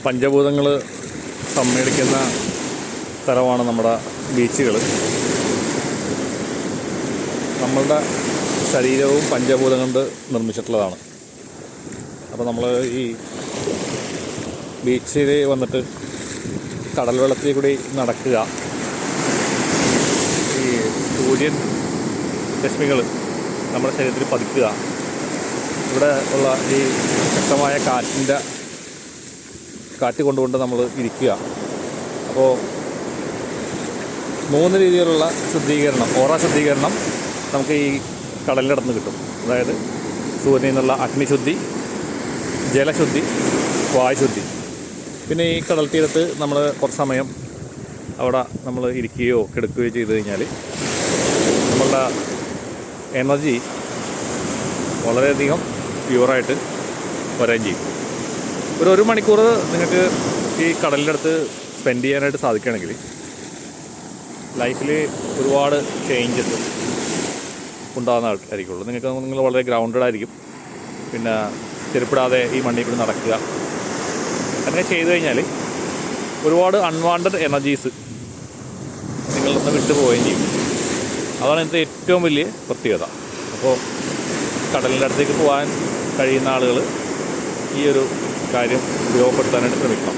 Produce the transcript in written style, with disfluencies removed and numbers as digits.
പഞ്ചഭൂതങ്ങൾ സമ്മേളിക്കുന്ന സ്ഥലമാണ് നമ്മുടെ ബീച്ചുകൾ. നമ്മളുടെ ശരീരവും പഞ്ചഭൂതം കൊണ്ട് നിർമ്മിച്ചിട്ടുള്ളതാണ്. അപ്പോൾ നമ്മൾ ഈ ബീച്ചിൽ വന്നിട്ട് കടൽ വെള്ളത്തിൽ കൂടി നടക്കുക, ഈ സൂര്യൻ രശ്മികൾ നമ്മുടെ ശരീരത്തിൽ പതിക്കുക, ഇവിടെ ഉള്ള ഈ ശക്തമായ കാറ്റ് കൊണ്ടുകൊണ്ട് നമ്മൾ ഇരിക്കുക. അപ്പോൾ 3 രീതിയിലുള്ള ശുദ്ധീകരണം, ഓറ ശുദ്ധീകരണം നമുക്ക് ഈ കടലിൻ്റെ അടുത്ത് കിട്ടും. അതായത് സൂര്യനിൽ നിന്നുള്ള അഗ്നിശുദ്ധി, ജലശുദ്ധി, വായുശുദ്ധി. പിന്നെ ഈ കടൽ തീരത്ത് നമ്മൾ കുറച്ച് സമയം അവിടെ നമ്മൾ ഇരിക്കുകയോ കിടക്കുകയോ ചെയ്ത് കഴിഞ്ഞാൽ നമ്മളുടെ എനർജി വളരെയധികം പ്യുവറായിട്ട് വരികയും ചെയ്യും. ഒരു മണിക്കൂർ നിങ്ങൾക്ക് ഈ കടലിൻ്റെ അടുത്ത് സ്പെൻഡ് ചെയ്യാനായിട്ട് സാധിക്കുകയാണെങ്കിൽ ലൈഫിൽ ഒരുപാട് ചേഞ്ചസ് ഉണ്ടാകുന്നതായിരിക്കുള്ളൂ. നിങ്ങൾ വളരെ ഗ്രൗണ്ടഡ് ആയിരിക്കും. പിന്നെ ചെരുപ്പിടാതെ ഈ മണ്ണിൽ കൂടി നടക്കുക, അങ്ങനെ ചെയ്തു കഴിഞ്ഞാൽ ഒരുപാട് അൺവാണ്ടഡ് എനർജീസ് നിങ്ങളിൽ നിന്ന് വിട്ടു പോവുകയും ചെയ്യും. അതാണ് ഇതിൻ്റെ ഏറ്റവും വലിയ പ്രത്യേകത. അപ്പോൾ കടലിൻ്റെ അടുത്തേക്ക് പോകാൻ കഴിയുന്ന ആളുകൾ ഈ ഒരു കാര്യം ഉപയോഗപ്പെടുത്താനായിട്ട് ശ്രമിക്കണം.